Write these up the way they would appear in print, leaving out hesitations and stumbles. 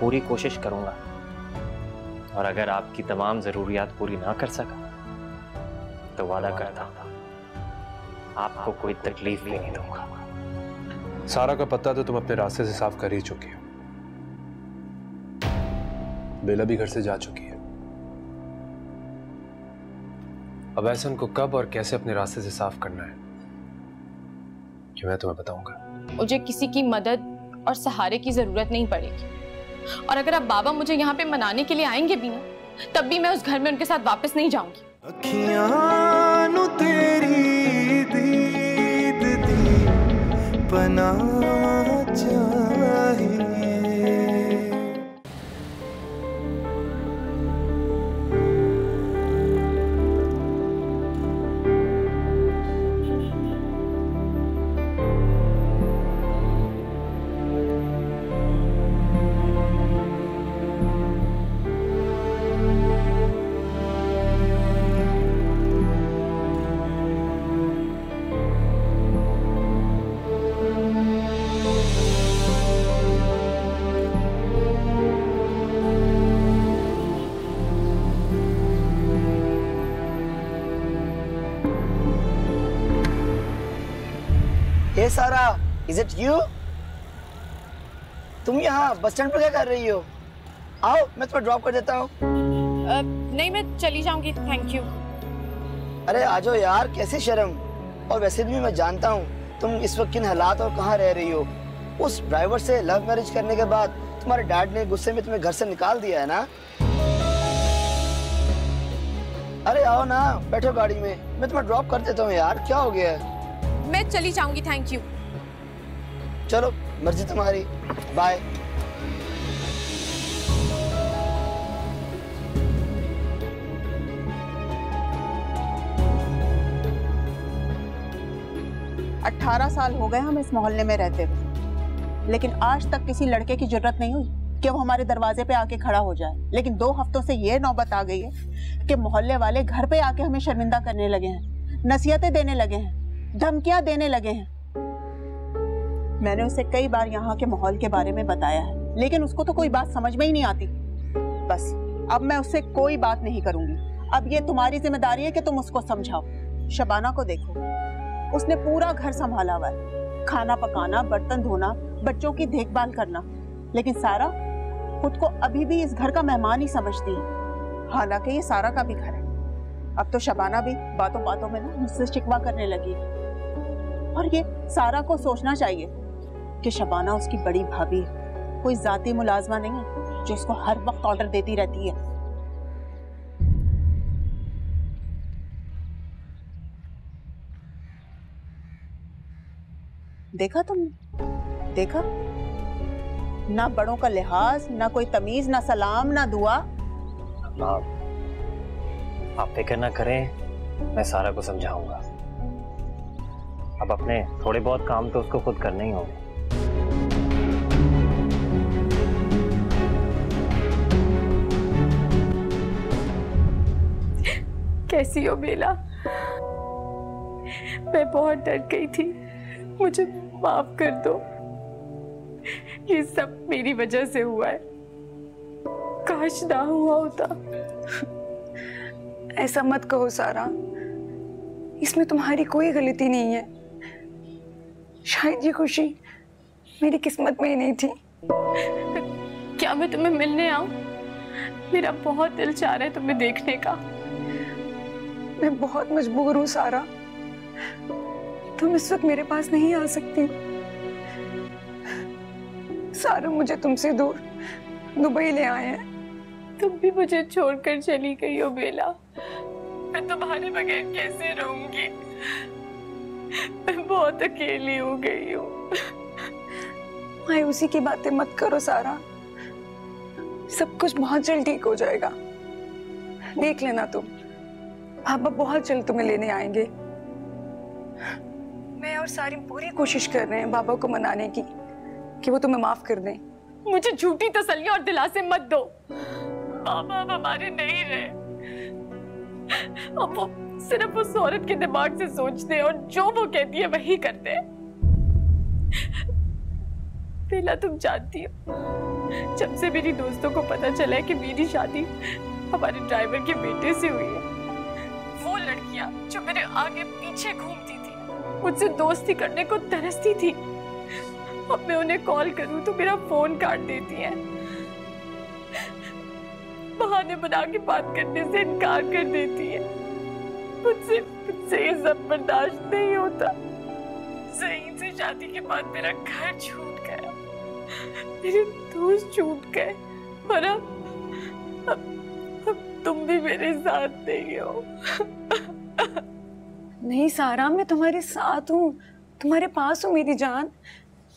पूरी कोशिश करूंगा, और अगर आपकी तमाम जरूरियात पूरी ना कर सका तो वादा करता हूं आपको कोई तकलीफ भी नहीं दूंगा। सारा का पत्ता तो तुम अपने रास्ते से साफ कर ही चुकी हो। बेला भी घर से जा चुकी है। अब ऐसन को कब और कैसे अपने रास्ते से साफ करना है कि मैं तुम्हें बताऊंगा। मुझे किसी की मदद और सहारे की जरूरत नहीं पड़ेगी, और अगर अब बाबा मुझे यहाँ पे मनाने के लिए आएंगे भी ना, तब भी मैं उस घर में उनके साथ वापस नहीं जाऊंगी। अखियां तेरी दीद दी बना चाहिए। हे सारा, इज इट यू? तुम यहाँ बस स्टैंड पर क्या कर रही हो? आओ मैं तुम्हें ड्रॉप कर देता हूँ। नहीं, मैं चली जाऊंगी, थैंक यू। अरे आ जाओ यार, कैसी शर्म। और वैसे भी मैं जानता हूँ तुम इस वक्त किन हालात और कहाँ रह रही हो। उस ड्राइवर से लव मैरिज करने के बाद तुम्हारे डैड ने गुस्से में तुम्हें घर से निकाल दिया है ना। अरे आओ ना, बैठो गाड़ी में, मैं तुम्हें ड्रॉप कर देता हूँ यार, क्या हो गया है? मैं चली जाऊंगी, थैंक यू। चलो मर्जी तुम्हारी, बाय। अठारह साल हो गए हम इस मोहल्ले में रहते हुए, लेकिन आज तक किसी लड़के की जरूरत नहीं हुई कि वो हमारे दरवाजे पे आके खड़ा हो जाए। लेकिन 2 हफ्तों से ये नौबत आ गई है कि मोहल्ले वाले घर पे आके हमें शर्मिंदा करने लगे हैं, नसीहतें देने लगे हैं, धमकियां देने लगे हैं। मैंने उसे कई बार यहाँ के माहौल के बारे में बताया है, लेकिन उसको तो कोई बात समझ में ही नहीं आती। बस अब मैं उससे कोई बात नहीं करूंगी। अब ये तुम्हारी जिम्मेदारी है कि तुम उसको समझाओ। शबाना को देखो, उसने पूरा घर संभाला हुआ है, खाना पकाना, बर्तन धोना, बच्चों की देखभाल करना। लेकिन सारा खुद को अभी भी इस घर का मेहमान ही समझती है, हालांकि ये सारा का भी घर है। अब तो शबाना भी बातों बातों में ना मुझसे शिकवा करने लगी है। और ये सारा को सोचना चाहिए कि शबाना उसकी बड़ी भाभी है, कोई जाती मुलाजमा नहीं है जो उसको हर वक्त ऑर्डर देती रहती है। देखा तुमने, देखा ना बड़ों का लिहाज, ना कोई तमीज, ना सलाम, ना दुआ। आप फिक्र ना करें, मैं सारा को समझाऊंगा। अब अपने थोड़े बहुत काम तो उसको खुद करने ही होंगे। कैसी हो बेला? मैं बहुत डर गई थी, मुझे माफ कर दो। ये सब मेरी वजह से हुआ है, काश ना हुआ होता। ऐसा मत कहो सारा, इसमें तुम्हारी कोई गलती नहीं है। शायद ये खुशी मेरी किस्मत में ही नहीं थी। क्या मैं तुम्हें मिलने आऊं? मेरा बहुत दिल चाह रहा है तुम्हें देखने का। मैं बहुत मजबूर हूँ सारा, तुम इस वक्त मेरे पास नहीं आ सकती। सारा मुझे तुमसे दूर दुबई ले आए हैं। तुम भी मुझे छोड़कर चली गई हो बेला, मैं तुम्हारे बगैर कैसे रहूंगी? मैं बहुत अकेली हो गई हूँ। मायूसी की बातें मत करो सारा, सब कुछ बहुत जल्द ठीक हो जाएगा। देख लेना तुम, पापा बहुत जल्द तुम्हें लेने आएंगे। मैं और सारी पूरी कोशिश कर रहे हैं बाबा को मनाने की कि वो तुम्हें माफ कर दें। मुझे झूठी तसल्ली और दिलासे मत दो। बाबा अब हमारे नहीं रहे, अब वो सिर्फ उस औरत के दिमाग से सोचते हैं और जो वो कहती है वही करते हैं। बेला तुम जानती हो, जब से मेरी दोस्तों को पता चला है कि मेरी शादी हमारे ड्राइवर के बेटे से हुई है, वो लड़कियां जो मेरे आगे पीछे घूमती थी, मुझसे दोस्ती करने को तरसती थी, अब मैं उन्हें कॉल करूं तो मेरा फोन काट देती हैं, बहाने बना के बात करने से इनकार कर देती है। मुझसे ये सब बर्दाश्त नहीं होता। ज़हीन से शादी के बाद मेरा घर छूट गया, मेरे दोस्त छूट गए, और अब तुम भी मेरे साथ नहीं हो। नहीं सारा, मैं तुम्हारे साथ हूँ, तुम्हारे पास हूँ मेरी जान।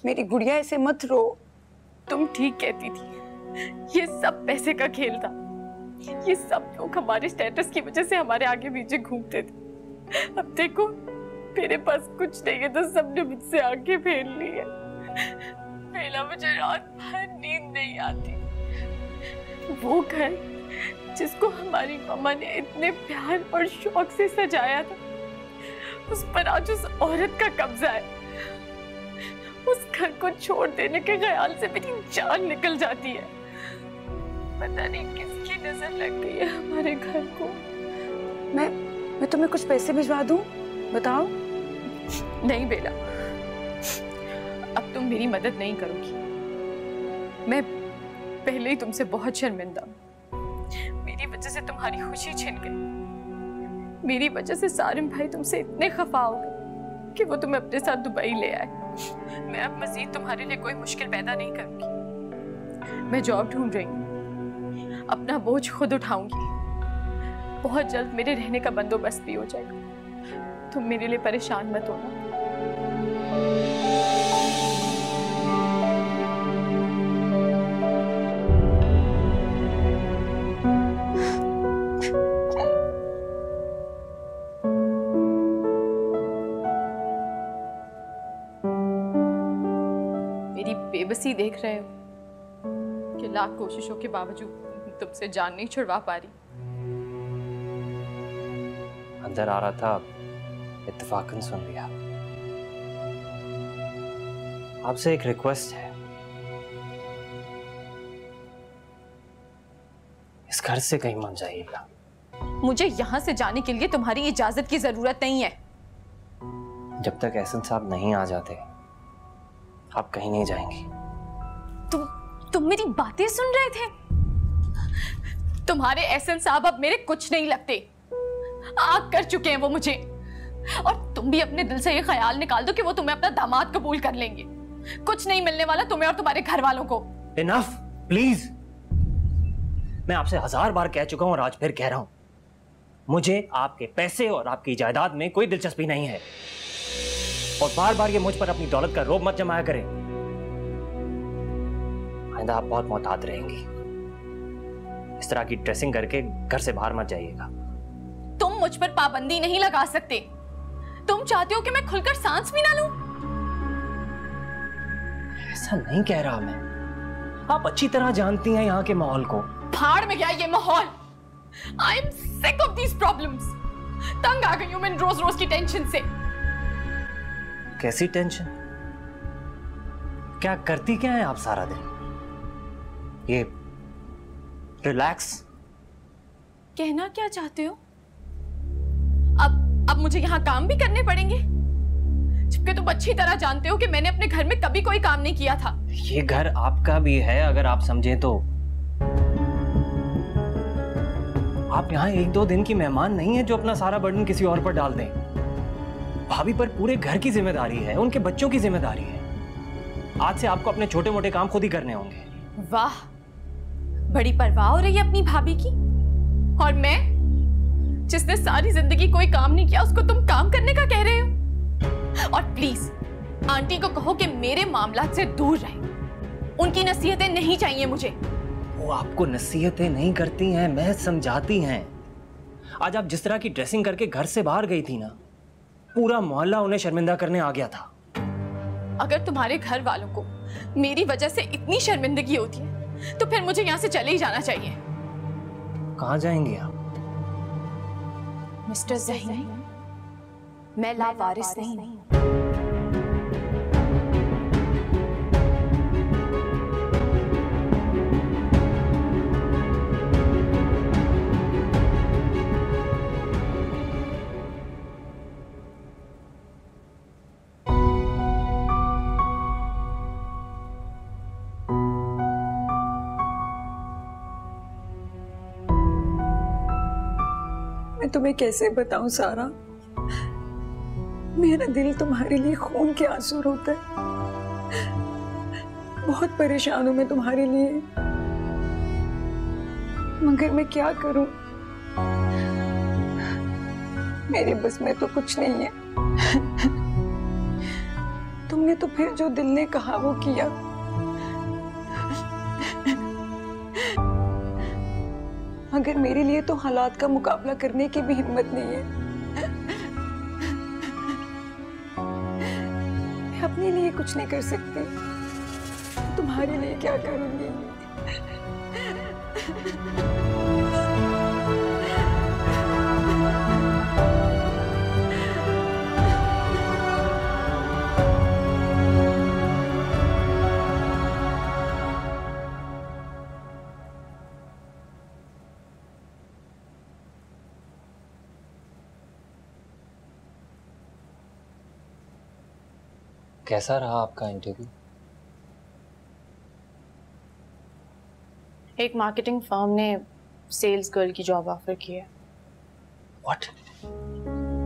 मेरी गुड़िया, ऐसे मत रो। तुम ठीक कहती थी, ये सब पैसे का खेल था। ये सब लोग हमारे स्टेटस की वजह से हमारे आगे पीछे घूमते थे। अब देखो मेरे पास कुछ नहीं है तो सबने मुझसे आंखें फेर ली है। पहला मुझे रात भर नींद नहीं आती। वो घर जिसको हमारी मम्मा ने इतने प्यार और शौक से सजाया था, उस पर आज उस औरत का कब्जा है। उस घर को छोड़ देने के ख्याल से मेरी जान निकल जाती है। पता नहीं किसकी नजर लग गई है हमारे घर को। मैं तुम्हें कुछ पैसे भिजवा दूं, बताओ। नहीं बेला, अब तुम मेरी मदद नहीं करोगी। मैं पहले ही तुमसे बहुत शर्मिंदा हूं। मेरी वजह से तुम्हारी खुशी छिन गई। मेरी वजह से सारिम भाई तुमसे इतने खफा हो गए कि वो तुम्हें अपने साथ दुबई ले आए। मैं अब मजीद तुम्हारे लिए कोई मुश्किल पैदा नहीं करूंगी। मैं जॉब ढूंढ रही हूँ, अपना बोझ खुद उठाऊंगी। बहुत जल्द मेरे रहने का बंदोबस्त भी हो जाएगा। तुम मेरे लिए परेशान मत होना। मेरी बेबसी देख रहे हो कि लाख कोशिशों के बावजूद तुमसे जान नहीं छुड़वा पा रही। अंदर आ रहा था, इत्तेफाकन सुन लिया। आपसे एक रिक्वेस्ट है, इस घर से कहीं मत जाइएगा। मुझे यहाँ से जाने के लिए तुम्हारी इजाजत की जरूरत नहीं है। जब तक एहसन साहब नहीं आ जाते आप कहीं नहीं जाएंगी। तुम मेरी बातें सुन रहे थे? तुम्हारे एहसन साहब अब मेरे कुछ नहीं लगते। आग कर चुके हैं वो मुझे। और तुम भी अपने दिल से ये ख्याल निकाल दो कि वो तुम्हें अपना दामाद कबूल कर लेंगे। कुछ नहीं मिलने वाला तुम्हें और तुम्हारे घर वालों को। Enough please. मैं आपसे 1000 बार कह चुका हूं और आज फिर कह रहा हूं, मुझे आपके पैसे और आपकी जायदाद में कोई दिलचस्पी नहीं है। और बार बार ये मुझ पर अपनी दौलत का रोब मत जमाया करें। आइंदा आप बहुत मोहतात रहेंगी। इस तरह की ड्रेसिंग करके घर से बाहर मत जाइएगा। तुम मुझ पर पाबंदी नहीं लगा सकते। तुम चाहते हो कि मैं खुलकर सांस भी ना लूं? ऐसा नहीं कह रहा मैं। आप अच्छी तरह जानती हैं यहाँ के माहौल को। भाड़ में गया ये माहौल। I am sick of these problems. तंग आ गई हूं मैं रोज रोज की टेंशन से। कैसी टेंशन? क्या करती क्या है आप सारा दिन? ये रिलैक्स। कहना क्या चाहते हो? अब मुझे यहाँ काम भी करने पड़ेंगे, जबकि तुम अच्छी तरह जानते हो कि मैंने अपने घर में कभी कोई काम नहीं किया था। ये घर आपका भी है अगर आप समझें तो। आप यहाँ 1-2 दिन की मेहमान नहीं है जो अपना सारा बर्डन किसी और पर डाल दें। भाभी पर पूरे घर की जिम्मेदारी है, उनके बच्चों की जिम्मेदारी है। आज से आपको अपने छोटे मोटे काम खुद ही करने होंगे। वाह, बड़ी परवाह हो रही है अपनी भाभी की। और मैं, जिसने सारी जिंदगी कोई काम नहीं किया, उसको तुम काम करने का कह रहे हो? और प्लीज आंटी को कहो कि मेरे मामलात से दूर रहे। उनकी नसीहतें नहीं चाहिए मुझे। वो आपको नसीहतें नहीं करती हैं, मैं समझाती हैं। आज आप जिस तरह की ड्रेसिंग करके घर से बाहर गई थी ना, पूरा मोहल्ला उन्हें शर्मिंदा करने आ गया था। अगर तुम्हारे घर वालों को मेरी वजह से इतनी शर्मिंदगी होती है तो फिर मुझे यहाँ से चले ही जाना चाहिए। कहाँ जाएंगे आप? मिस्टर ज़हीन, मैं लावारिस नहीं हूँ। मैं तुम्हें कैसे बताऊं सारा, मेरा दिल तुम्हारे लिए खून के आंसू रोता है। बहुत परेशान हूं मैं तुम्हारे लिए, मगर मैं क्या करूं, मेरे बस में तो कुछ नहीं है। तुमने तो फिर जो दिल ने कहा वो किया। मगर मेरे लिए तो हालात का मुकाबला करने की भी हिम्मत नहीं है। मैं अपने लिए कुछ नहीं कर सकती, तुम्हारे लिए क्या करूंगी। कैसा रहा आपका इंटरव्यू? एक मार्केटिंग फर्म ने सेल्स गर्ल की जॉब ऑफर की है। What?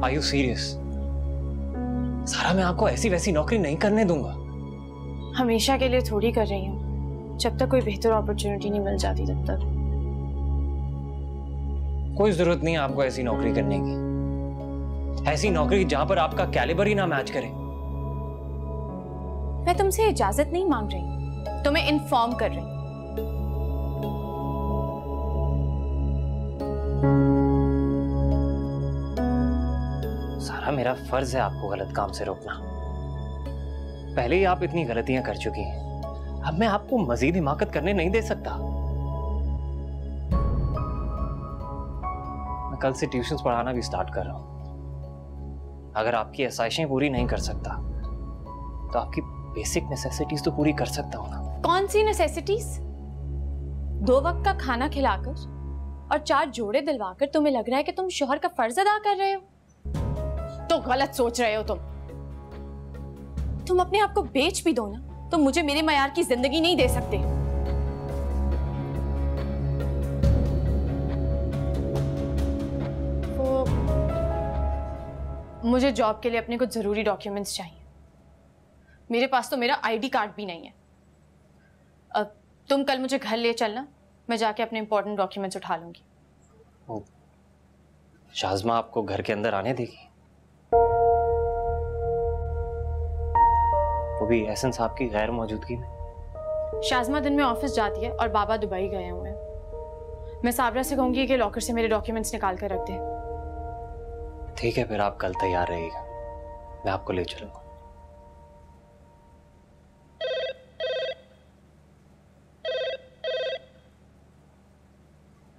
Are you serious? सारा, मैं आपको ऐसी वैसी नौकरी नहीं करने दूंगा। हमेशा के लिए थोड़ी कर रही हूँ, जब तक कोई बेहतर अपॉर्चुनिटी नहीं मिल जाती तब तक। कोई जरूरत नहीं है आपको ऐसी नौकरी करने की, ऐसी नौकरी जहां पर आपका कैलिबर ही ना मैच करे। मैं तुमसे इजाजत नहीं मांग रही, तुम्हें इन्फॉर्म कर रही। सारा, मेरा फर्ज है आपको गलत काम से रोकना। पहले ही आप इतनी गलतियां कर चुकी हैं, अब मैं आपको मजीद हिमाकत करने नहीं दे सकता। मैं कल से ट्यूशंस पढ़ाना भी स्टार्ट कर रहा हूं। अगर आपकी आसाइशें पूरी नहीं कर सकता तो आपकी बेसिक नेसेसिटीज तो पूरी कर सकता हूं ना। कौन सी नेसेसिटीज? 2 वक्त का खाना खिलाकर और 4 जोड़े दिलवाकर तुम्हें लग रहा है कि तुम शोहर का फर्ज अदा कर रहे हो? तो गलत सोच रहे हो तुम अपने आप को बेच भी दो ना तो मुझे मेरे मयार की जिंदगी नहीं दे सकते। मुझे जॉब के लिए अपने कुछ जरूरी डॉक्यूमेंट्स चाहिए। मेरे पास तो मेरा आईडी कार्ड भी नहीं है। अब तुम कल मुझे घर ले चलना, मैं जाके अपने इंपॉर्टेंट डॉक्यूमेंट्स उठा लूंगी। शाज़मा आपको घर के अंदर आने देगी? वो भी एहसन साहब की गैर मौजूदगी में। शाज़मा दिन में ऑफिस जाती है और बाबा दुबई गए हुए हैं। मैं साबरा से कहूंगी कि लॉकर से मेरे डॉक्यूमेंट्स निकाल कर रख दे। ठीक है, फिर आप कल तैयार रहिएगा, मैं आपको ले चलूंगा।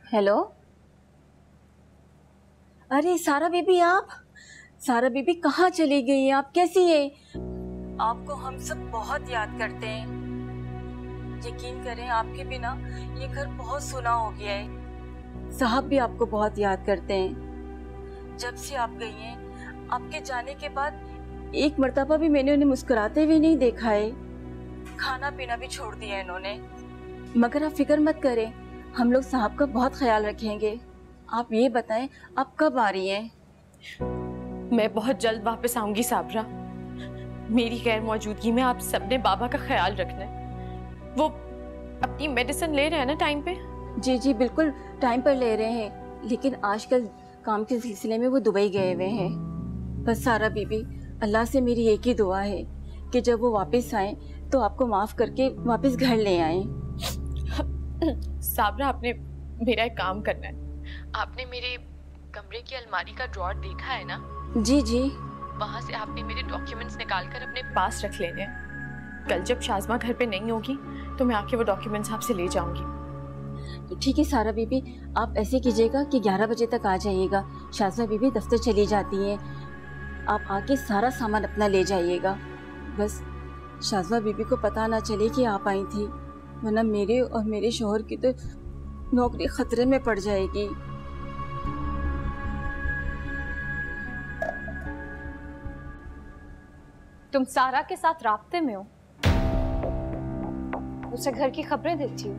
हेलो, अरे सारा बीबी, आप सारा बीबी कहाँ चली गई? आप कैसी है? आपको हम सब बहुत याद करते हैं। यकीन करें, आपके बिना ये घर बहुत सुना हो गया है। साहब भी आपको बहुत याद करते हैं। जब से आप गई हैं, आपके जाने के बाद एक मर्तबा भी मैंने उन्हें मुस्कुराते हुए नहीं देखा है। खाना पीना भी छोड़ दिया इन्होंने। मगर आप फिक्र मत करें, हम लोग साहब का बहुत ख्याल रखेंगे। आप ये बताएं, आप कब आ रही हैं? मैं बहुत जल्द वापस आऊंगी साबरा। मेरी गैर मौजूदगी में आप सबने बाबा का ख्याल रखना है। वो अपनी मेडिसिन ले रहे हैं ना टाइम पे? जी जी बिल्कुल टाइम पर ले रहे हैं, लेकिन आजकल काम के सिलसिले में वो दुबई गए हुए हैं। बस सारा बीबी, अल्लाह से मेरी एक ही दुआ है कि जब वो वापस आए तो आपको माफ करके वापस घर ले आए। साबरा, आपने मेरा एक काम करना है। आपने मेरे कमरे की अलमारी का ड्रॉअर देखा है ना? जी जी। वहाँ से आपने मेरे डॉक्यूमेंट्स निकाल कर अपने पास रख लेने हैं। कल जब शाज़मा घर पे नहीं होगी तो मैं आके वो डॉक्यूमेंट्स आपसे ले जाऊंगी। ठीक है सारा बीबी, आप ऐसे कीजिएगा कि 11 बजे तक आ जाइएगा। शाज़मा बीबी दफ्तर चली जाती हैं, आप आके सारा सामान अपना ले जाइएगा। बस शाज़मा बीबी को पता ना चले कि आप आई थी, वरना मेरे और मेरे शौहर की तो नौकरी खतरे में पड़ जाएगी। तुम सारा के साथ राब्ते में हो? उसे घर की खबरें देती हो?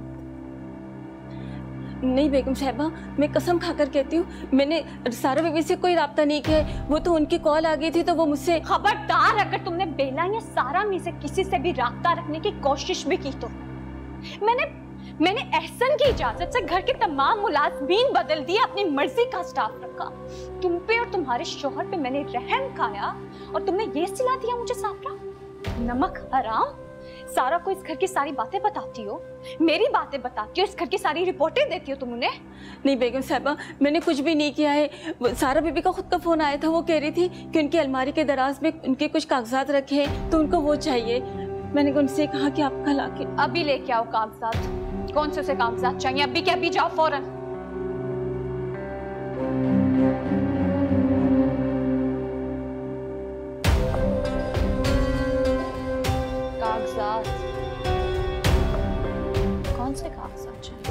नहीं बेगम साहिबा, मैं कसम खाकर कहती हूँ, मैंने सारा बीबी से कोई राब्ता नहीं किया है। वो तो उनकी कॉल आ गई थी तो वो मुझसे। खबरदार, अगर तुमने बेला या सारा में से किसी से भी राब्ता रखने की कोशिश भी की तो मैंने एहसन की इजाजत से घर के तमाम मुलाजमीन बदल दिए, अपनी मर्जी का स्टाफ रखा। तुम पे और तुम्हारे शोहर पे मैंने रहम खाया और तुमने ये सिला दिया मुझे साफरा। नमक हराम। सारा को इस घर की सारी बातें बताती हो, मेरी बातें बताती हो, इस घर की सारी रिपोर्टें देती हो तुम उन्हें। नहीं बेगम साहिबा, मैंने कुछ भी नहीं किया है। सारा बीबी का खुद का फोन आया था, वो कह रही थी कि उनकी अलमारी के दराज में उनके कुछ कागजात रखे हैं तो उनको वो चाहिए। मैंने उनसे कहा कि आप कल आके अभी लेके आओ कागजात। कौन से कागजात चाहिए? अभी के अभी जाओ फौरन। कागजात? कौन से कागजात चाहिए?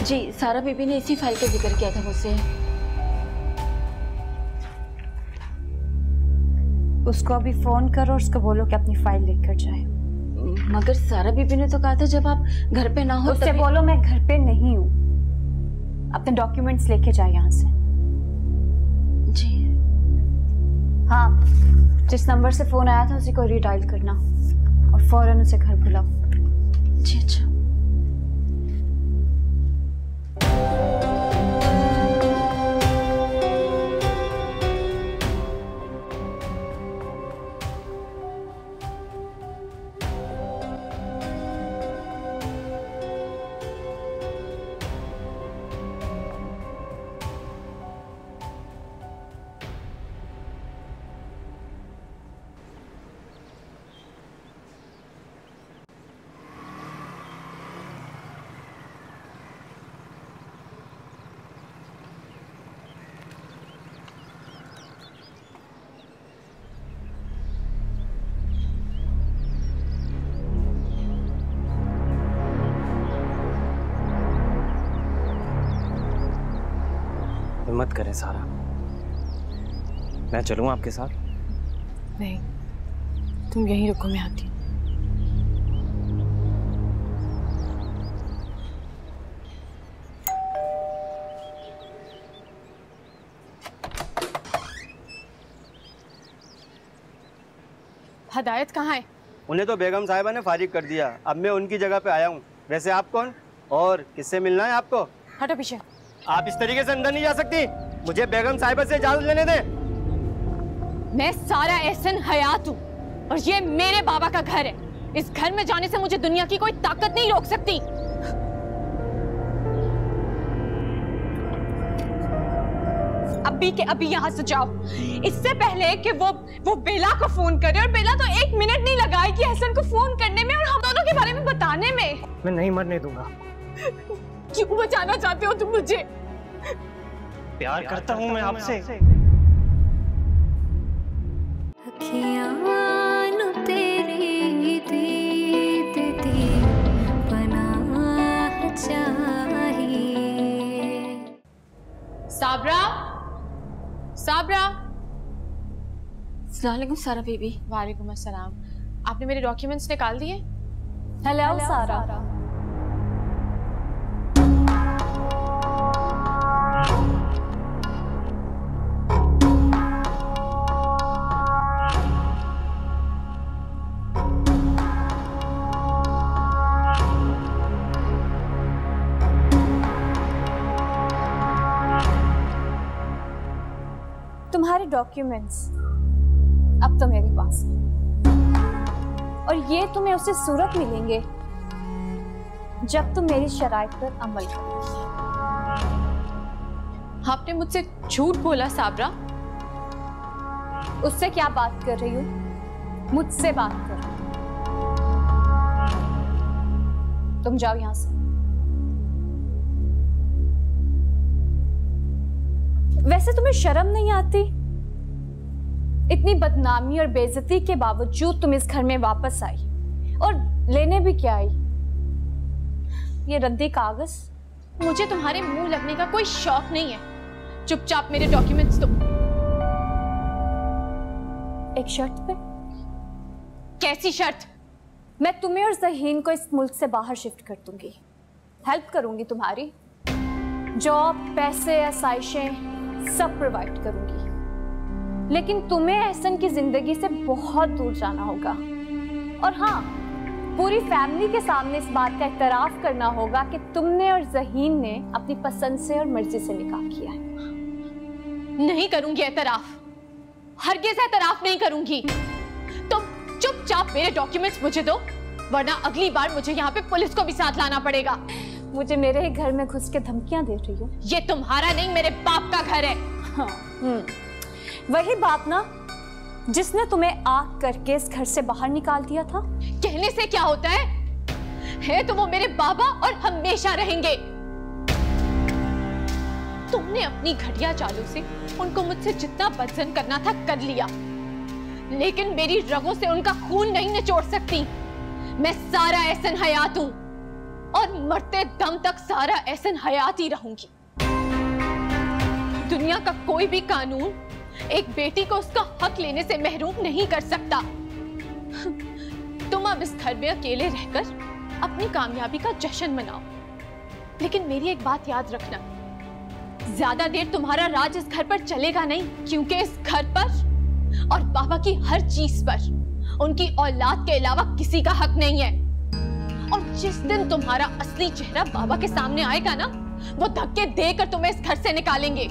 जी, सारा बीबी ने इसी फाइल का जिक्र किया था मुझसे। उसको अभी फोन करो और उसको बोलो कि अपनी फाइल लेकर जाए। मगर सारा बीबी ने तो कहा था जब आप घर पे ना हो उससे बोलो मैं घर पे नहीं हूँ, अपने डॉक्यूमेंट्स लेके जाए यहाँ से। जी हाँ, जिस नंबर से फोन आया था उसी को रीडायल करना और फौरन उसे घर बुलाओ। जी अच्छा। मत करें सारा, मैं चलूं आपके साथ? नहीं, तुम यहीं रुको, मैं आती हूँ। हदायत कहाँ है? उन्हें तो बेगम साहिबा ने फारिग कर दिया, अब मैं उनकी जगह पे आया हूँ। वैसे आप कौन और किससे मिलना है आपको? हटो पीछे। आप इस तरीके से अंदर नहीं जा सकती, मुझे बेगम साहिबा से इजाजत लेने दें। मैं सारा एहसन हयात हूँ और ये मेरे बाबा का घर है। इस घर में जाने से मुझे दुनिया की कोई ताकत नहीं रोक सकती। अभी के अभी यहाँ से जाओ, इससे पहले कि वो बेला को फोन करे। और बेला तो 1 मिनट नहीं लगाई कि एहसन को फोन करने में और हम दोनों के बारे में बताने में। मैं नहीं मरने दूंगा। क्यों बचाना चाहते हो तुम मुझे? प्यार करता हूँ मैं आपसे। साबरा, साबरा। अस्सलाम वालेकुम सारा बीबी। वालेकुम अस्सलाम। आपने मेरे डॉक्यूमेंट्स निकाल दिए? हेलो सारा। तुम्हारे डॉक्यूमेंट्स अब तो मेरे पास हैं और ये तुम्हें उसी सूरत मिलेंगे जब तुम मेरी शराइत पर अमल करोगे। आपने मुझसे झूठ बोला साबरा। उससे क्या बात कर रही हो? मुझसे बात कर। तुम जाओ यहां से। वैसे तुम्हें शर्म नहीं आती? इतनी बदनामी और बेइज्जती के बावजूद तुम इस घर में वापस आई और लेने भी क्या आई? ये रद्दी कागज। मुझे तुम्हारे मुंह लगने का कोई शौक नहीं है। चुपचाप मेरे डॉक्यूमेंट्स दो। एक शर्त पे। कैसी शर्त? मैं तुम्हें और ज़हीन को इस मुल्क से बाहर शिफ्ट कर दूंगी, हेल्प करूंगी तुम्हारी, जॉब, पैसे, आसाइशें सब प्रोवाइड करूंगी, लेकिन तुम्हें एहसन की जिंदगी से बहुत दूर जाना होगा। और हाँ, पूरी फैमिली के सामने इस बात का इतराफ करना होगा कि तुमने और ज़हीन ने अपनी पसंद से और मर्जी से निकाह किया है। नहीं करूंगी एतराफ, हरगिज़ एतराफ नहीं करूंगी। तुम चुपचाप मेरे डॉक्यूमेंट्स मुझे दो, वरना अगली बार मुझे यहाँ पे पुलिस को भी साथ लाना पड़ेगा। मुझे मेरे ही घर में घुस के धमकियां दे रही हो? ये तुम्हारा नहीं, मेरे बाप का घर है। हाँ, वही बाप ना जिसने तुम्हें आग करके इस घर से बाहर निकाल दिया था। कहने से क्या होता है तो वो मेरे बाबा और हमेशा रहेंगे। तुमने अपनी घटिया चालों से उनको मुझसे जितना बदजन करना था कर लिया, लेकिन मेरी रगों से उनका खून नहीं निचोड़ सकती। मैं सारा एहसन हयात हूं और मरते दम तक सारा एहसन हयात ही रहूंगी। दुनिया का कोई भी कानून एक बेटी को उसका हक लेने से महरूम नहीं कर सकता। तुम अब इस घर में अकेले रहकर अपनी कामयाबी का जश्न मनाओ, लेकिन मेरी एक बात याद रखना, ज्यादा देर तुम्हारा राज इस घर पर चलेगा नहीं, क्योंकि इस घर पर और बाबा की हर चीज पर उनकी औलाद के अलावा किसी का हक नहीं है। और जिस दिन तुम्हारा असली चेहरा बाबा के सामने आएगा ना, वो धक्के देकर तुम्हें इस घर से निकालेंगे।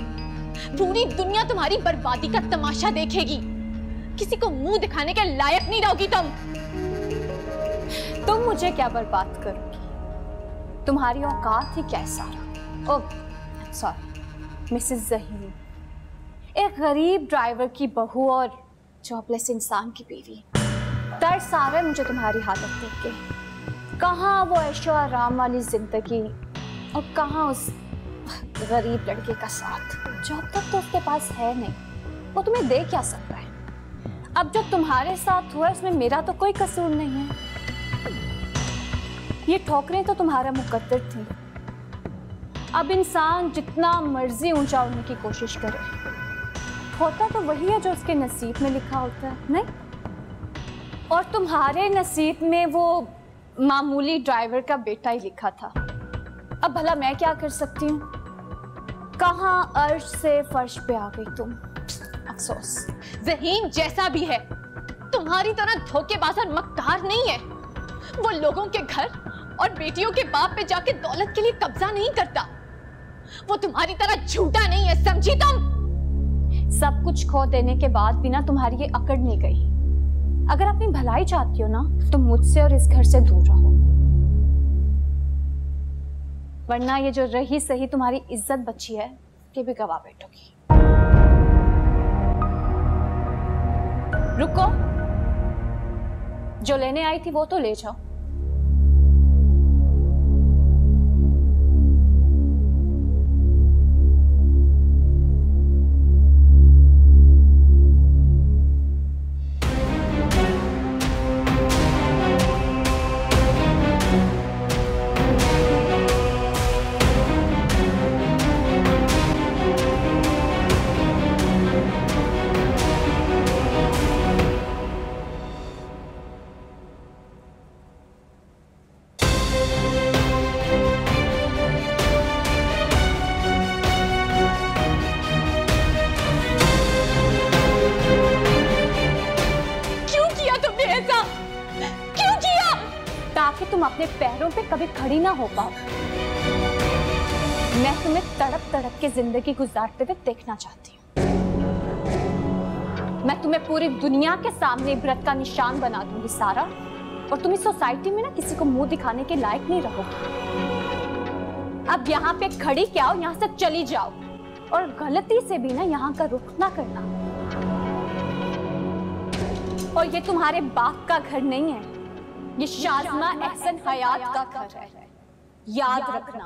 पूरी दुनिया तुम्हारी बर्बादी का तमाशा देखेगी। किसी को मुंह दिखाने के लायक नहीं रहोगी तुम मुझे क्या बर्बाद करोगी? तुम्हारी औकात ही क्या है सारा? ओह सॉरी मिसेस ज़हीन, एक गरीब ड्राइवर की बहू और जॉबलेस इंसान की बीवी। तरस आ रहा है मुझे तुम्हारी हालत देख के। कहाँ वो ऐशो आराम वाली जिंदगी और कहाँ उस गरीब लड़के का साथ। जॉब तक तो उसके पास है नहीं, वो तुम्हें दे क्या सकता है? अब जो तुम्हारे साथ हुआ उसमें मेरा तो कोई कसूर नहीं है। ये ठोकरें तो तुम्हारा मुकद्दर थी। अब इंसान जितना मर्जी ऊंचा उड़ने की कोशिश करे, होता तो वही है जो उसके नसीब में लिखा होता है, नहीं? और तुम्हारे नसीब में वो मामूली ड्राइवर का बेटा ही लिखा था। अब भला मैं क्या कर सकती हूँ? कहाँ अर्श से फर्श पे आ गई तुम। अफसोस। ज़हीन जैसा भी है, तुम्हारी तरह धोखेबाज और मक्कार नहीं है। वो लोगों के घर और बेटियों के बाप पे जाके दौलत के लिए कब्जा नहीं करता। वो तुम्हारी तरह झूठा नहीं है, समझी तुम? सब कुछ खो देने के बाद भी ना तुम्हारी ये अकड़ नहीं गई। अगर अपनी भलाई चाहती हो ना, तो मुझसे और इस घर से दूर रहो, वरना ये जो रही सही तुम्हारी इज्जत बची है, ये भी गवा बैठोगी। रुको, जो लेने आई थी वो तो ले जाओ। अपने पैरों पे कभी खड़ी ना हो पाओ। मैं तुम्हें तड़प तड़प के जिंदगी गुजारते हुए देखना चाहती हूँ। मैं तुम्हें पूरी दुनिया के सामने इबरत का निशान बना दूंगी सारा, और तुम इस सोसाइटी में ना किसी को मुंह दिखाने के लायक नहीं रहोगी। अब यहाँ पे खड़ी क्या हो, यहाँ से चली जाओ, और गलती से भी ना यहाँ का रुख ना करना। और ये तुम्हारे बाप का घर नहीं है, ये शाज़मा एहसन हयात का घर है, याद रखना।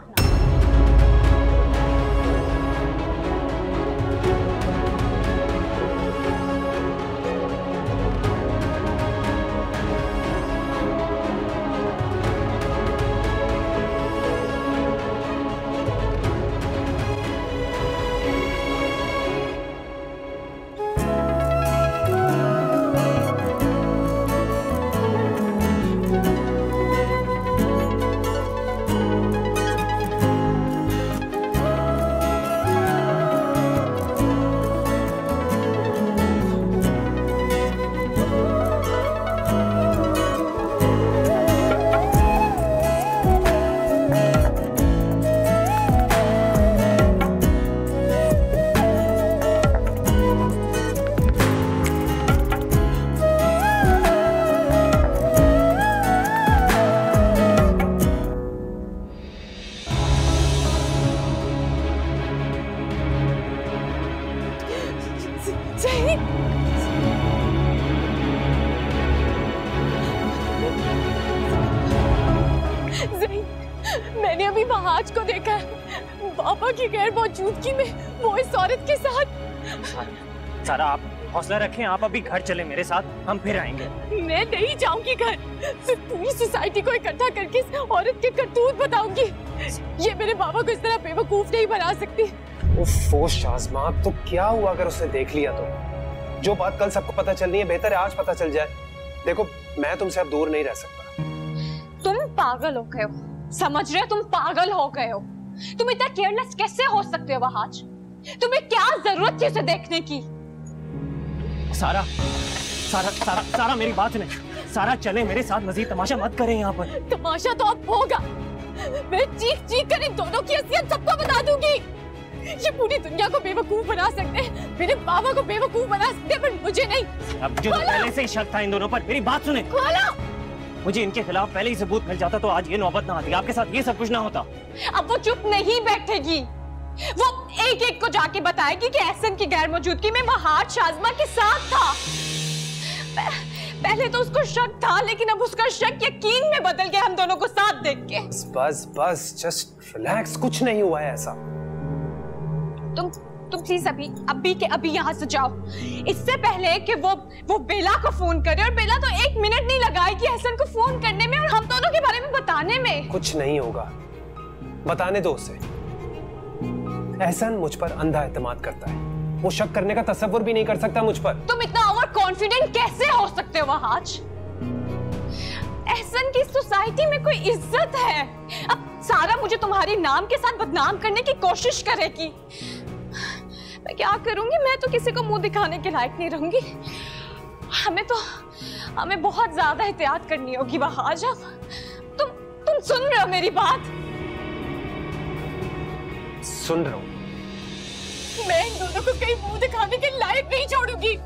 ज़हीन, ज़हीन, मैंने अभी महाज को देखा है। बाबा की गैर मौजूदगी में वो इस औरत के साथ। सारा आप हौसला रखें, आप अभी घर चले मेरे साथ, हम फिर आएंगे। मैं नहीं जाऊंगी घर, पूरी सोसाइटी को इकट्ठा करके इस औरत के करतूत बताऊंगी। ये मेरे बाबा को इस तरह बेवकूफ नहीं बना सकती। उफ़ शाज़मा, तो क्या हुआ अगर उसने देख लिया तो? जो बात कल सबको पता चलनी है, बेहतर है आज पता चल जाए। देखो, मैं तुमसे अब दूर नहीं रह सकता। तुम पागल हो गए हो, समझ रहे हो? तुम पागल हो गए हो। तुम इतना केयरलेस कैसे हो सकते हो वहाज? तुम्हें क्या जरूरत थी उसे देखने की? सारा सारा सारा सारा मेरी बात सुने। सारा चले मेरे साथ, मजीद तमाशा मत करें यहाँ पर। तमाशा तो अब होगा। मैं चीख चीख कर इन दोनों की असलियत सबको बता दूंगी। ये पूरी दुनिया को बेवकूफ बना सकते हैं, मेरे बाबा को बेवकूफ बना सकते हैं, पर मुझे नहीं। अब जो पहले से ही शक था इन दोनों पर, मेरी बात सुने। मुझे इनके खिलाफ पहले ही सबूत मिल जाता तो आज ये नौबत ना आती, आपके साथ ये सब कुछ ना होता। अब वो चुप नहीं बैठेगी, वो एक एक को जाके बताएगी कि एहसन की गैर मौजूदगी में महाज शाज़मा के साथ था। पहले तो उसको शक था, लेकिन अब उसका शक यकीन में बदल गया हम दोनों को साथ देख के। बस बस जस्ट रिलैक्स, कुछ नहीं हुआ है ऐसा। तुम प्लीज अभी के अभी यहाँ से जाओ, इससे पहले कि वो बेला को फोन करे। और बेला तो 1 मिनट नहीं लगाएगी एहसन को फोन करने में और हम दोनों के बारे में बताने में। कुछ नहीं होगा, बताने दो उसे। एहसन मुझ पर अंधा एतमाद करता है, वो शक करने का तसव्वुर भी नहीं कर सकता मुझ पर। तुम इतना ओवर कॉन्फिडेंट कैसे हो सकते हो वहाज? एहसन की सोसाइटी में कोई इज्जत है। अब सारा मुझे तुम्हारे नाम के साथ बदनाम करने की कोशिश करेगी। मैं क्या करूंगी? मैं तो किसी को मुंह दिखाने के लायक नहीं रहूंगी। हमें बहुत ज्यादा एहतियात करनी होगी वहाज। तुम सुन रहे हो मेरी बात? सुन रहा हूं। मैं इन दोनों को कहीं मुंह दिखाने के लायक नहीं छोड़ूंगी।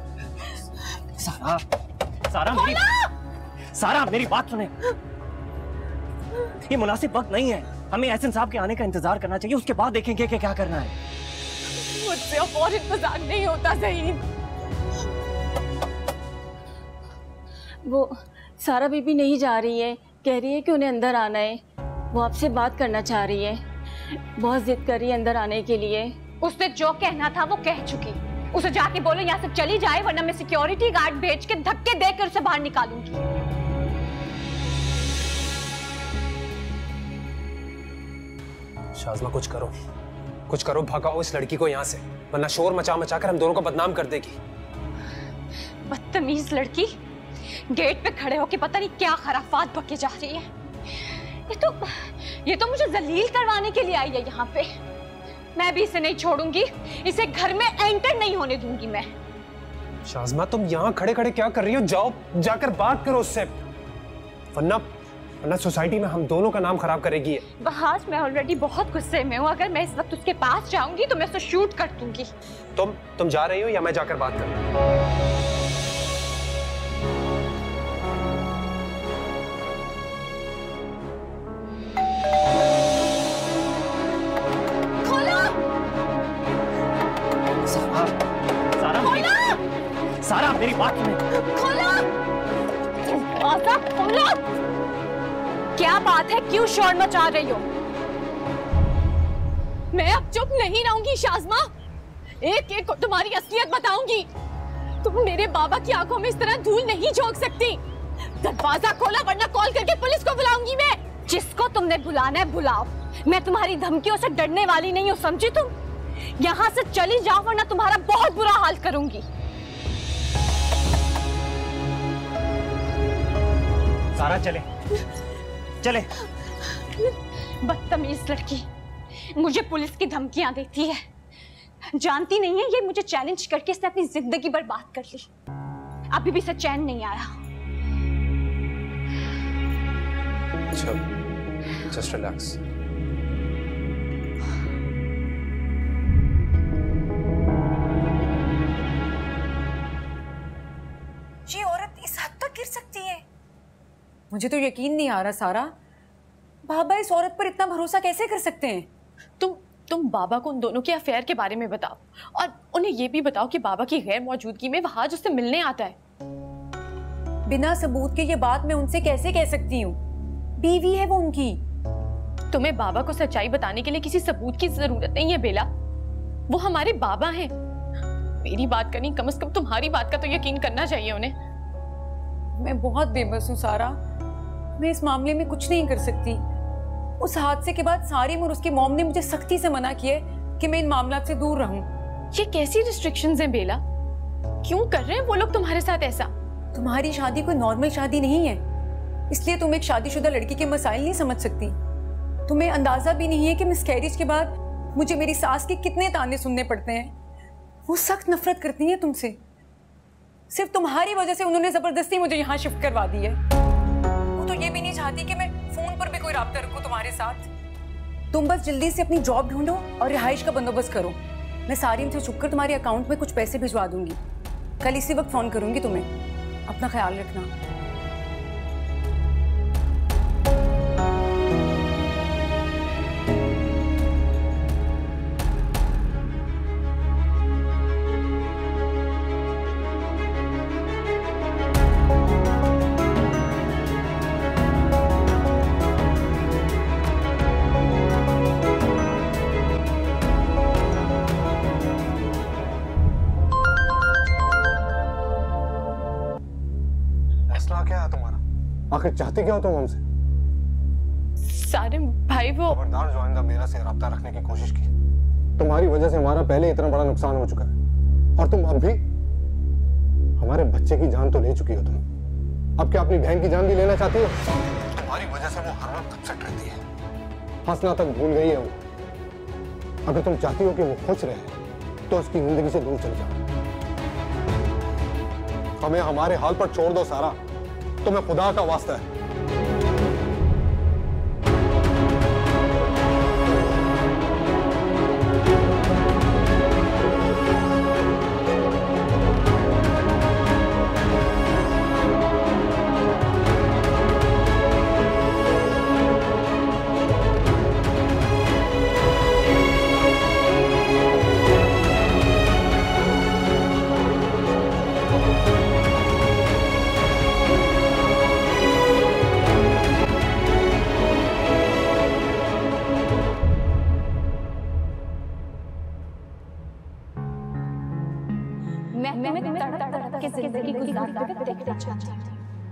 सारा मेरी बात सुने। ये मुनासिब वक्त नहीं है, हमें एहसन साहब के आने का इंतजार करना चाहिए, उसके बाद देखेंगे कि क्या करना है। मुझसे अब और इंतजार नहीं होता ज़हीन। वो सारा बीबी नहीं जा रही है, कह रही है कि उन्हें अंदर आना है। वो आपसे बात करना चाह रही है, बहुत जिद कर रही है अंदर आने के लिए। उसने जो कहना था वो कह चुकी। उसे जाके बोलो यहाँ से चली जाए, वरना मैं सिक्योरिटी गार्ड भेज के धक्के देकर उसे बाहर निकालूंगी। शाज़मा कुछ करो, भगाओ इस लड़की को यहाँ से, वरना शोर मचा मचा कर हम दोनों को बदनाम कर देगी। बदतमीज लड़की, गेट पे खड़े होके पता नहीं क्या खराफात बके जा रही है। ये तो मुझे जलील करवाने के लिए आई है यहाँ पे। मैं भी इसे नहीं छोड़ूंगी, इसे घर में एंटर नहीं होने दूंगी मैं। शाज़मा तुम यहाँ खड़े खड़े क्या कर रही हो? जाओ जाकर बात करो उससे, वरना सोसाइटी में हम दोनों का नाम खराब करेगी। बहाज, मैं ऑलरेडी बहुत गुस्से में हूँ। अगर मैं इस वक्त उसके पास जाऊंगी तो मैं उसे शूट कर दूंगी। तुम जा रही हो या मैं जाकर बात करूं? सारा मेरी बात सुने। खोलो। क्या बात है, क्यों शोर मचा रही हो? मैं अब चुप नहीं रहूंगी शाज़मा, एक एक को तुम्हारी असलियत बताऊंगी। तुम मेरे बाबा की आंखों में इस तरह धूल नहीं झोंक सकती। दरवाजा खोला, वरना कॉल करके पुलिस को बुलाऊंगी मैं। जिसको तुमने बुलाना है बुलाओ, मैं तुम्हारी धमकियों से डरने वाली नहीं हूँ, समझी तुम? यहाँ से चली जाओ वरना तुम्हारा बहुत बुरा हाल करूंगी। सारा चले। बदतमीज लड़की, मुझे पुलिस की धमकियां देती है। जानती नहीं है ये मुझे चैलेंज करके इसने अपनी जिंदगी बर्बाद कर ली। अभी भी इसे चैन नहीं आया। Just relax. ये औरत इस हद तक गिर सकती है? मुझे तो यकीन नहीं आ रहा सारा। बाबा इस औरत पर इतना भरोसा कैसे कर सकते हैं? तुम बाबा को उन दोनों के अफेयर के बारे में बताओ, और उन्हें ये भी बताओ कि बाबा की गैर मौजूदगी में वह आज उससे मिलने आता है। बिना सबूत के ये बात मैं उनसे कैसे कह सकती हूँ? बीवी है वो उनकी। तुम्हें बाबा को सच्चाई बताने के लिए किसी सबूत की जरूरत नहीं है बेला। वो हमारे बाबा हैं। मेरी बात का नहीं, कम से कम तुम्हारी बात का तो यकीन करना चाहिए उन्हें। मैं बहुत बेबस हूँ सारा। मैं इस मामले में कुछ नहीं कर सकती। उस हादसे के बाद सारिम और उसकी मॉम ने मुझे सख्ती से मना किया है कि मैं इन मामलों से दूर रहूं। ये कैसी रिस्ट्रिक्शंस हैं बेला? क्यों कर रहे हैं वो लोग तुम्हारे साथ ऐसा? तुम्हारी शादी कोई नॉर्मल शादी नहीं है, इसलिए तुम एक शादीशुदा लड़की के मसाइल नहीं समझ सकती। तुम्हें अंदाजा भी नहीं है कि मिसकैरेज के बाद मुझे मेरी सास के कितने ताने सुनने पड़ते हैं। वो सख्त नफरत करती है तुमसे। सिर्फ तुम्हारी वजह से उन्होंने जबरदस्ती मुझे यहाँ शिफ्ट करवा दी है। वो तो ये भी नहीं चाहती कि मैं फोन पर भी कोई राब्ता रखूं तुम्हारे साथ। तुम बस जल्दी से अपनी जॉब ढूंढो और रिहाइश का बंदोबस्त करो। मैं सारिम से छुपकर तुम्हारे अकाउंट में कुछ पैसे भिजवा दूंगी। कल इसी वक्त फोन करूंगी तुम्हें। अपना ख्याल रखना। आखिर चाहते क्या हो तुम हमसे? सारिम भाई वो खबरदार जो आइंदा मेरा से रब्ता रखने की कोशिश की। तुम्हारी वजह से हमारा पहले इतना बड़ा नुकसान हो चुका है और तुम अब भी हमारे बच्चे की जान तो ले चुकी हो। तुम अब क्या अपनी बहन की जान भी लेना चाहती हो? तुम्हारी वजह से वो हर वक्त अपसेट रहती है, हंसना तक भूल गई है वो। अगर तुम चाहती हो कि वो खुश रहे तो उसकी जिंदगी से दूर चले जाओ। हमें हमारे हाल पर छोड़ दो सारा, तुम्हें खुदा का वास्ता है।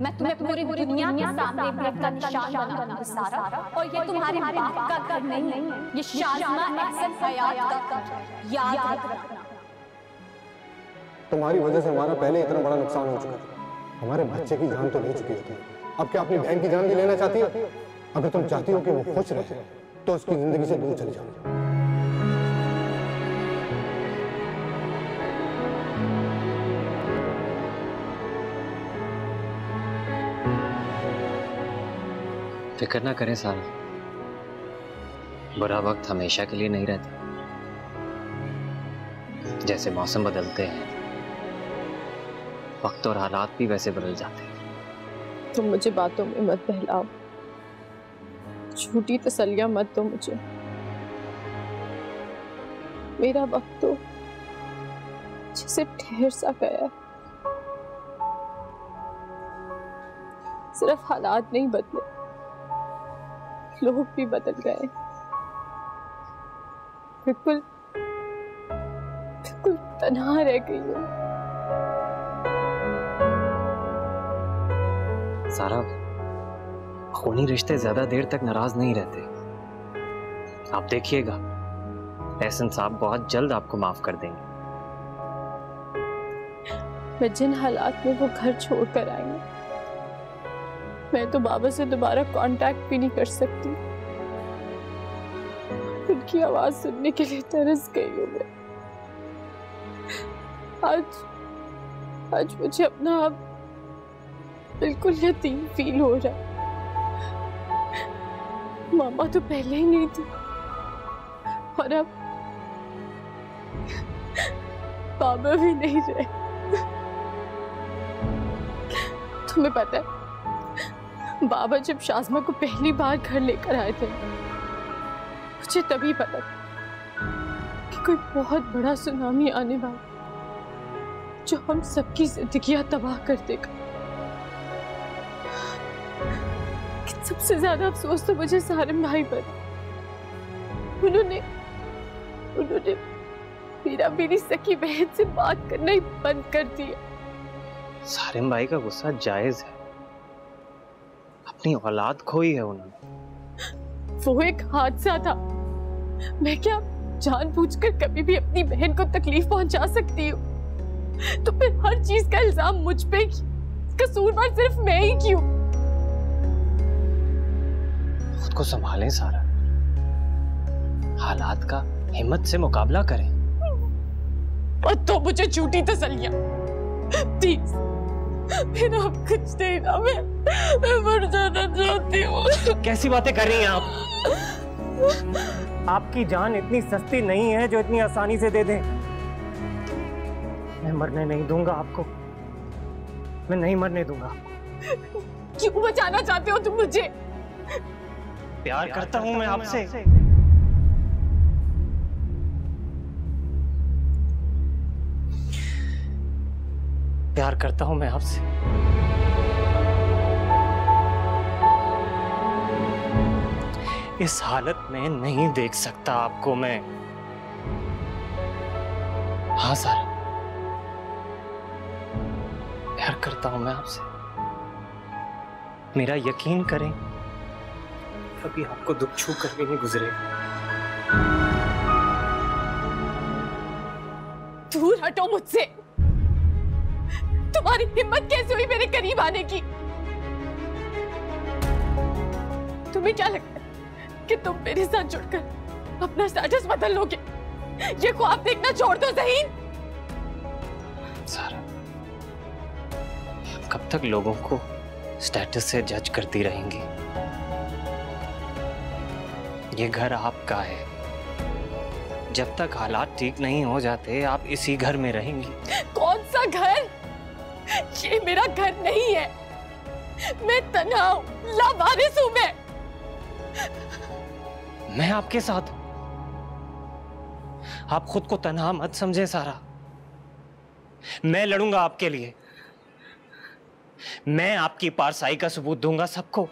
मैं तुम्हें पूरी दुनिया के सामने अपना निशान बना दूंगी सारा। और ये तुम्हारे बाप का घर नहीं है, ये शाज़मा एहसन हयात का घर। याद रखना। तुम्हारी वजह से हमारा पहले इतना बड़ा नुकसान हो चुका है। हमारे बच्चे की जान तो ले चुकी हो तुम। अब क्या अपनी बहन की जान भी लेना चाहती हो? अगर तुम चाहती हो कि वो खुश रहे तो उसकी जिंदगी से दूर चले जाओ। फिक्र ना करें सारा, बुरा वक्त हमेशा के लिए नहीं रहता। जैसे मौसम बदलते हैं, वक्त और हालात भी वैसे बदल जाते हैं। तुम मुझे बातों में मत बहलाओ, झूठी तसल्लियां मत दो मुझे। मेरा वक्त तो जैसे ठहर सा गया है। सिर्फ हालात नहीं बदले, लोग भी बदल गए। बिल्कुल तन्हा रह गई हूँ। सारा, खूनी रिश्ते ज्यादा देर तक नाराज नहीं रहते। आप देखिएगा, एहसन साहब बहुत जल्द आपको माफ कर देंगे। मैं जिन हालात में वो घर छोड़कर आएंगे, मैं तो बाबा से दोबारा कांटेक्ट भी नहीं कर सकती। उनकी आवाज सुनने के लिए तरस गई हूँ मैं। आज मुझे अपना आप बिल्कुल यतीम फील हो रहा है। मामा तो पहले ही नहीं थी और अब बाबा भी नहीं रहे। तुम्हें पता है, बाबा जब शाज़मा को पहली बार घर लेकर आए थे, मुझे तभी पता था कि कोई बहुत बड़ा सुनामी आने वाला जो हम सबकी जिंदगियां तबाह कर देगा। सबसे ज्यादा अफसोस तो मुझे सारिम भाई पर। उन्होंने मेरी सखी बहन से बात करना ही बंद कर दिया। सारिम भाई का गुस्सा जायज है, अपनी औलाद खोई है उन्होंने। वो एक हादसा था। मैं क्या जानबूझकर कभी भी अपनी बहन को तकलीफ पहुंचा सकती हूँ? तो फिर हर चीज का इल्जाम मुझ पे क्यों? कसूरवार सिर्फ मैं ही क्यों? खुद को संभालें सारा, हालात का हिम्मत से मुकाबला करें। और तो मुझे झूठी तसल्लियां प्लीज, मेरा अब कुछ नहीं ना, मैं मर जाना चाहती हूँ। कैसी बातें कर रही हैं आप? आपकी जान इतनी सस्ती नहीं है जो इतनी आसानी से दे दें। मैं मरने नहीं दूंगा आपको, मैं नहीं मरने दूंगा आपको। क्यों बचाना चाहते हो तुम मुझे? प्यार करता हूं मैं आपसे। प्यार करता हूं मैं आपसे। इस हालत में नहीं देख सकता आपको मैं। हाँ सारा, प्यार करता हूं मैं आपसे। मेरा यकीन करें, कभी आपको दुख छू कर भी नहीं गुजरेगा। दूर हटो मुझसे। तुम्हारी हिम्मत कैसे हुई मेरे करीब आने की? तुम्हें क्या लगता है कि तुम मेरे साथ जुड़कर अपना स्टेटस बदल लोगे? ये ख्वाब देखना छोड़ दो ज़हीन। सारा, कब तक लोगों को स्टेटस से जज करती रहेंगी? ये घर आपका है। जब तक हालात ठीक नहीं हो जाते आप इसी घर में रहेंगी। कौन सा घर? ये मेरा घर नहीं है। मैं तन्हा हूं, लावारिस हूं मैं आपके साथ हूं। आप खुद को तन्हा मत समझे सारा। मैं लड़ूंगा आपके लिए। मैं आपकी पारसाई का सबूत दूंगा सबको।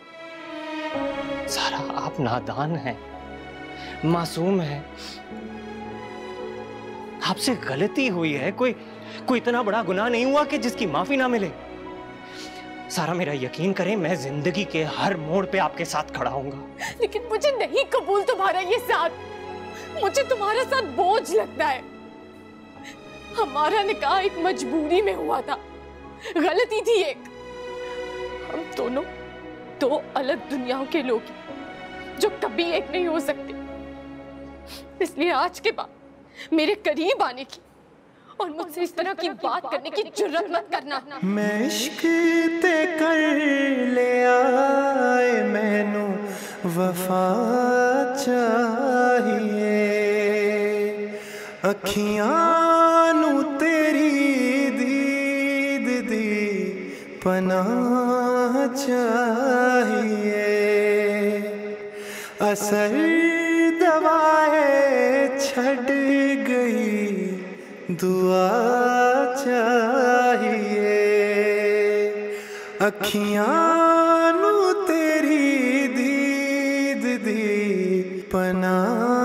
सारा, आप नादान हैं, मासूम है, आपसे गलती हुई है। कोई इतना बड़ा गुनाह नहीं हुआ कि जिसकी माफी ना मिले। सारा, मेरा यकीन करें, मैं जिंदगी के हर मोड़ पे आपके साथ खड़ा हूंगा। लेकिन मुझे नहीं कबूल तुम्हारा ये साथ। मुझे तुम्हारा साथ बोझ लगता है। हमारा निकाह एक मजबूरी में हुआ था, गलती थी एक। हम दोनों दो अलग दुनियाओं के लोग जो कभी एक नहीं हो सकते। इसलिए आज के बाद मेरे करीब आने की और मुझसे इस तरह की बात करने की जुर्रत मत करना। मैं इश्क ते कर ले आए, मैनू वफा चाहिए। अखियां नू तेरी दीद दी पनाह चाहिए। असर दवाए छड़ गई दुआ चाहिए। अखियां नू तेरी दीद दी पनाह